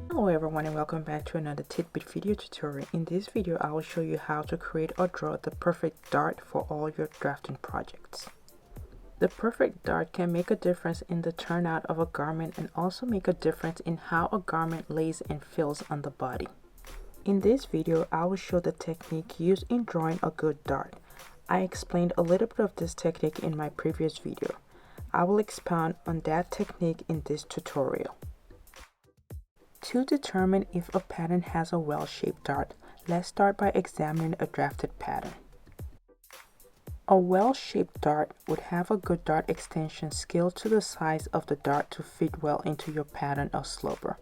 Hello everyone and welcome back to another Titbit video tutorial. In this video I will show you how to create or draw the perfect dart for all your drafting projects. The perfect dart can make a difference in the turnout of a garment and also make a difference in how a garment lays and feels on the body. In this video I will show the technique used in drawing a good dart. I explained a little bit of this technique in my previous video. I will expound on that technique in this tutorial. To determine if a pattern has a well-shaped dart, let's start by examining a drafted pattern. A well-shaped dart would have a good dart extension scaled to the size of the dart to fit well into your pattern or sloper.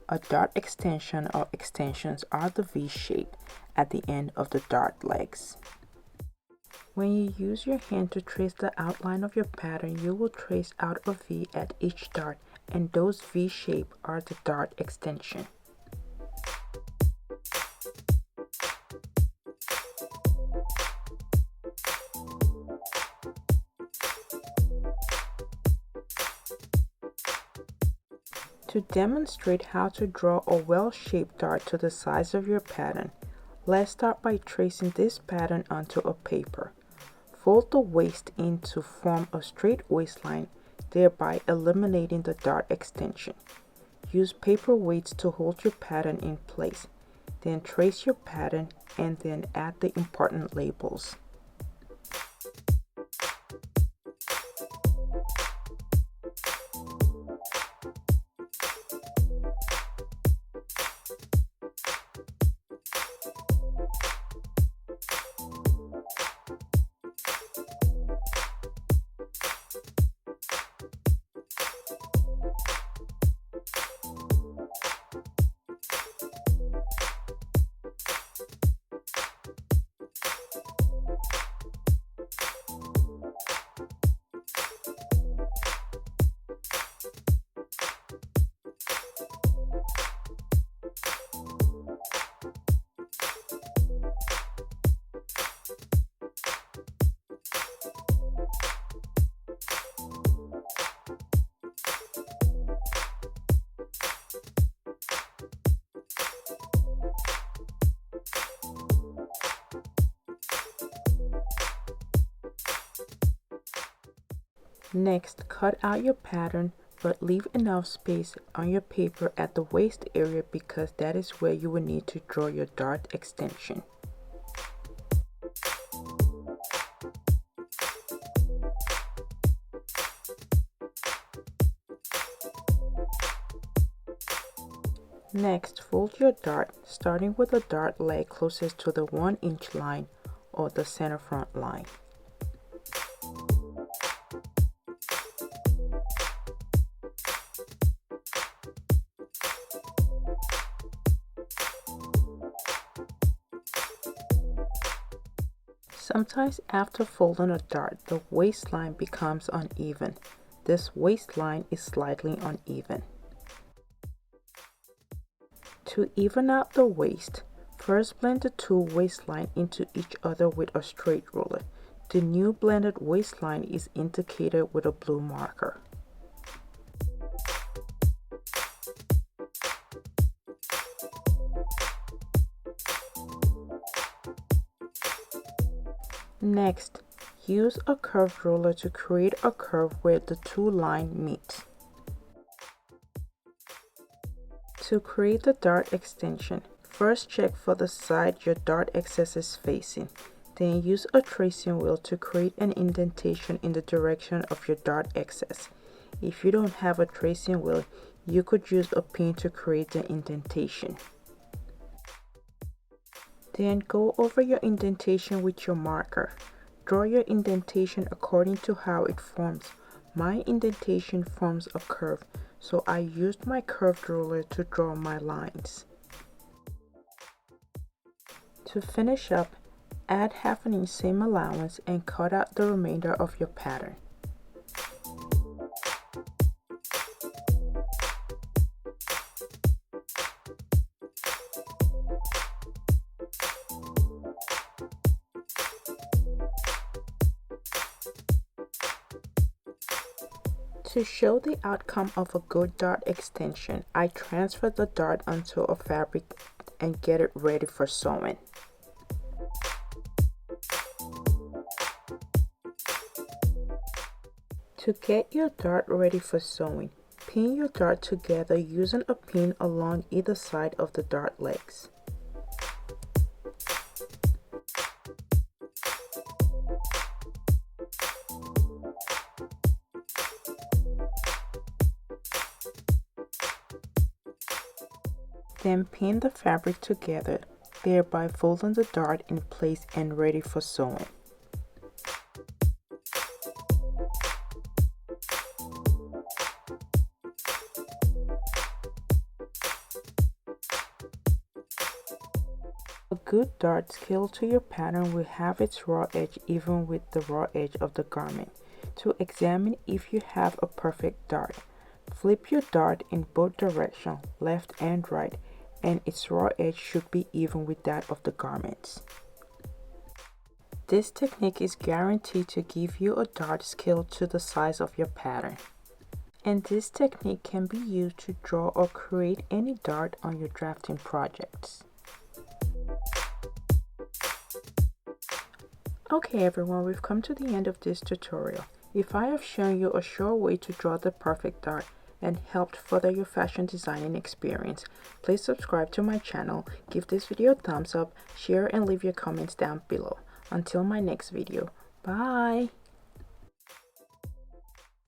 A dart extension or extensions are the V shape at the end of the dart legs. When you use your hand to trace the outline of your pattern, you will trace out a V at each dart, and those V shape are the dart extension. To demonstrate how to draw a well-shaped dart to the size of your pattern, let's start by tracing this pattern onto a paper. Fold the waist in to form a straight waistline, thereby eliminating the dart extension. Use paper weights to hold your pattern in place. Then trace your pattern and then add the important labels. Next, cut out your pattern, but leave enough space on your paper at the waist area because that is where you will need to draw your dart extension. Next, fold your dart, starting with the dart leg closest to the 1-inch line or the center front line. Sometimes after folding a dart, the waistline becomes uneven. This waistline is slightly uneven. To even out the waist, first blend the two waistlines into each other with a straight ruler. The new blended waistline is indicated with a blue marker. Next, use a curved ruler to create a curve where the two lines meet. To create the dart extension, first check for the side your dart excess is facing. Then use a tracing wheel to create an indentation in the direction of your dart excess. If you don't have a tracing wheel, you could use a pin to create the indentation. Then go over your indentation with your marker. Draw your indentation according to how it forms. My indentation forms a curve, so I used my curved ruler to draw my lines. To finish up, add 1/2 inch seam allowance and cut out the remainder of your pattern. To show the outcome of a good dart extension, I transfer the dart onto a fabric and get it ready for sewing. To get your dart ready for sewing, pin your dart together using a pin along either side of the dart legs. Then pin the fabric together, thereby folding the dart in place and ready for sewing. A good dart scale to your pattern will have its raw edge even with the raw edge of the garment. To examine if you have a perfect dart, flip your dart in both directions, left and right, and its raw edge should be even with that of the garments. This technique is guaranteed to give you a dart scale to the size of your pattern. And this technique can be used to draw or create any dart on your drafting projects. Okay everyone, we've come to the end of this tutorial. If I have shown you a sure way to draw the perfect dart and helped further your fashion designing experience, please subscribe to my channel, give this video a thumbs up, share and leave your comments down below. Until my next video, bye!